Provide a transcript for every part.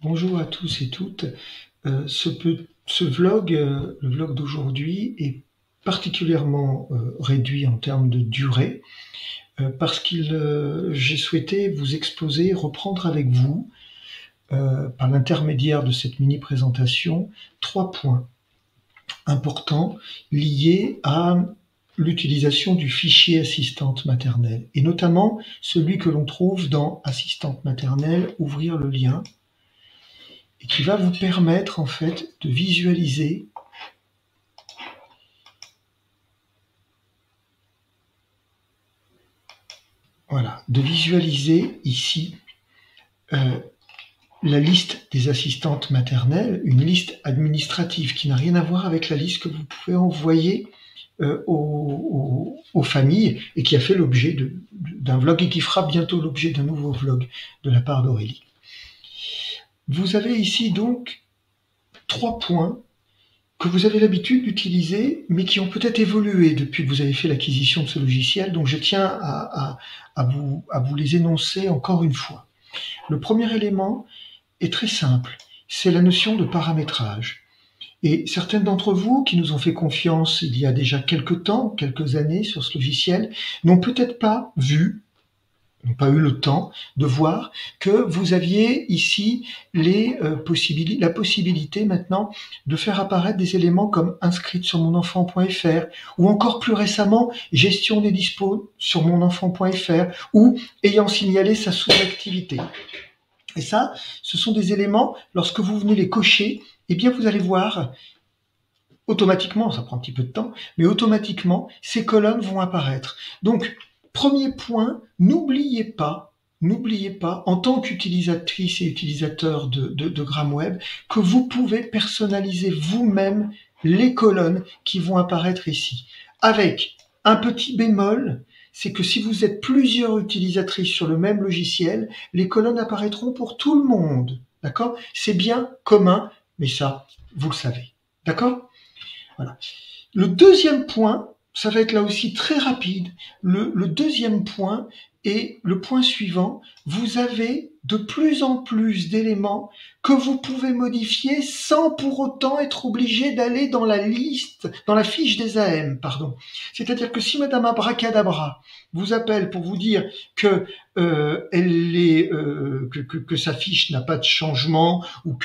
Bonjour à tous et toutes. Ce vlog, le vlog d'aujourd'hui, est particulièrement réduit en termes de durée parce que j'ai souhaité vous exposer, reprendre avec vous, par l'intermédiaire de cette mini-présentation, 3 points importants liés à l'utilisation du fichier assistante maternelle, et notamment celui que l'on trouve dans assistante maternelle, ouvrir le lien, et qui va vous permettre en fait de visualiser ici la liste des assistantes maternelles, une liste administrative qui n'a rien à voir avec la liste que vous pouvez envoyer aux familles et qui a fait l'objet d'un vlog et qui fera bientôt l'objet d'un nouveau vlog de la part d'Aurélie. Vous avez ici donc 3 points que vous avez l'habitude d'utiliser, mais qui ont peut-être évolué depuis que vous avez fait l'acquisition de ce logiciel, donc je tiens à vous les énoncer encore une fois. Le premier élément est très simple, c'est la notion de paramétrage. Et certains d'entre vous qui nous ont fait confiance il y a déjà quelques années sur ce logiciel, n'ont peut-être pas n'ont pas eu le temps de voir que vous aviez ici la possibilité maintenant de faire apparaître des éléments comme inscrite sur monenfant.fr ou encore plus récemment gestion des dispos sur monenfant.fr ou ayant signalé sa sous-activité. Et ça, ce sont des éléments, lorsque vous venez les cocher, eh bien vous allez voir automatiquement, ça prend un petit peu de temps, mais automatiquement, ces colonnes vont apparaître. Donc, premier point, n'oubliez pas, en tant qu'utilisatrice et utilisateur de GramWeb, que vous pouvez personnaliser vous-même les colonnes qui vont apparaître ici. Avec un petit bémol, c'est que si vous êtes plusieurs utilisatrices sur le même logiciel, les colonnes apparaîtront pour tout le monde. D'accord? C'est bien commun, mais ça, vous le savez. D'accord? Voilà. Le deuxième point, ça va être là aussi très rapide. Le deuxième point est le point suivant. Vous avez de plus en plus d'éléments que vous pouvez modifier sans pour autant être obligé d'aller dans la liste, dans la fiche des AM, pardon. C'est-à-dire que si Madame Abracadabra vous appelle pour vous dire que que sa fiche n'a pas de changement ou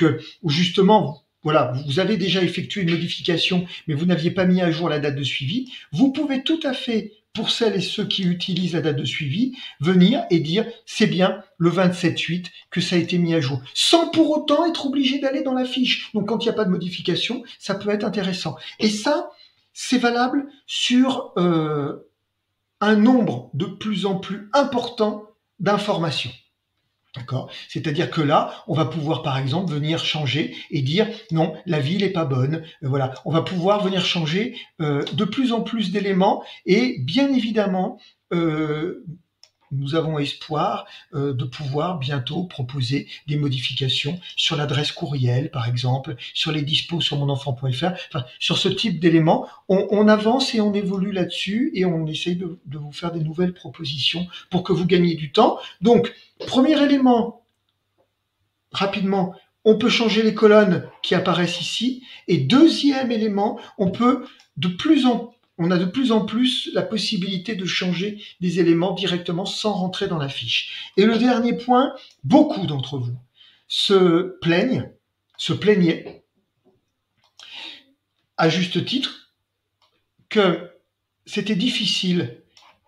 justement voilà, vous avez déjà effectué une modification, mais vous n'aviez pas mis à jour la date de suivi, vous pouvez tout à fait, pour celles et ceux qui utilisent la date de suivi, venir et dire c'est bien le 27/8 que ça a été mis à jour, sans pour autant être obligé d'aller dans la fiche. Donc quand il n'y a pas de modification, ça peut être intéressant. Et ça, c'est valable sur un nombre de plus en plus important d'informations. D'accord? C'est-à-dire que là, on va pouvoir par exemple venir changer et dire non, la ville est pas bonne. Voilà, on va pouvoir venir changer de plus en plus d'éléments et bien évidemment, nous avons espoir de pouvoir bientôt proposer des modifications sur l'adresse courriel, par exemple, sur les dispos sur monenfant.fr, enfin, sur ce type d'éléments. On avance et on évolue là-dessus et on essaye de vous faire des nouvelles propositions pour que vous gagniez du temps. Donc, premier élément, rapidement, on peut changer les colonnes qui apparaissent ici. Et deuxième élément, on a de plus en plus la possibilité de changer des éléments directement sans rentrer dans la fiche. Et le dernier point, beaucoup d'entre vous se plaignaient, à juste titre, que c'était difficile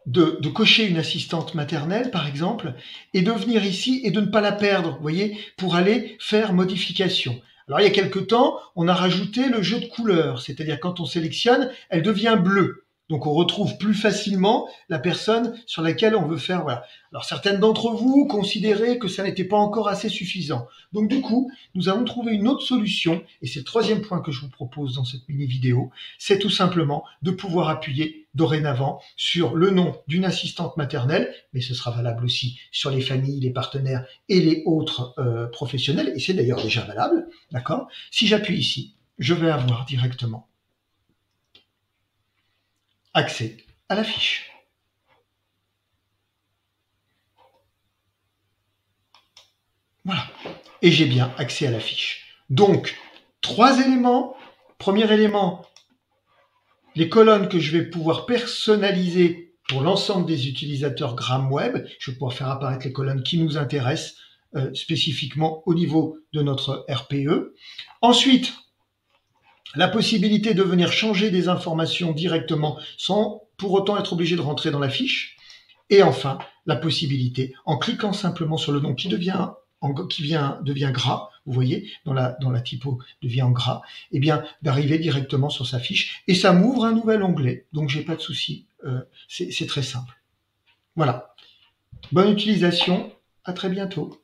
de cocher une assistante maternelle, par exemple, et de venir ici et de ne pas la perdre, vous voyez, pour aller faire modification. Alors, il y a quelque temps, on a rajouté le jeu de couleurs, c'est-à-dire quand on sélectionne, elle devient bleue. Donc, on retrouve plus facilement la personne sur laquelle on veut faire, voilà. Alors, certaines d'entre vous considéraient que ça n'était pas encore assez suffisant. Donc, du coup, nous avons trouvé une autre solution, et c'est le troisième point que je vous propose dans cette mini-vidéo, c'est tout simplement de pouvoir appuyer dorénavant sur le nom d'une assistante maternelle, mais ce sera valable aussi sur les familles, les partenaires et les autres professionnels, et c'est d'ailleurs déjà valable, d'accord? Si j'appuie ici, je vais avoir directement accès à la fiche. Voilà. et j'ai bien accès à la fiche. Donc, 3 éléments. Premier élément, les colonnes que je vais pouvoir personnaliser pour l'ensemble des utilisateurs GramWeb. Je vais pouvoir faire apparaître les colonnes qui nous intéressent spécifiquement au niveau de notre RPE. Ensuite, la possibilité de venir changer des informations directement sans pour autant être obligé de rentrer dans la fiche. Et enfin, la possibilité, en cliquant simplement sur le nom qui devient gras, vous voyez, dans la typo devient en gras, eh bien, d'arriver directement sur sa fiche. Et ça m'ouvre un nouvel onglet, donc j'ai pas de souci. C'est très simple. Voilà. Bonne utilisation, à très bientôt.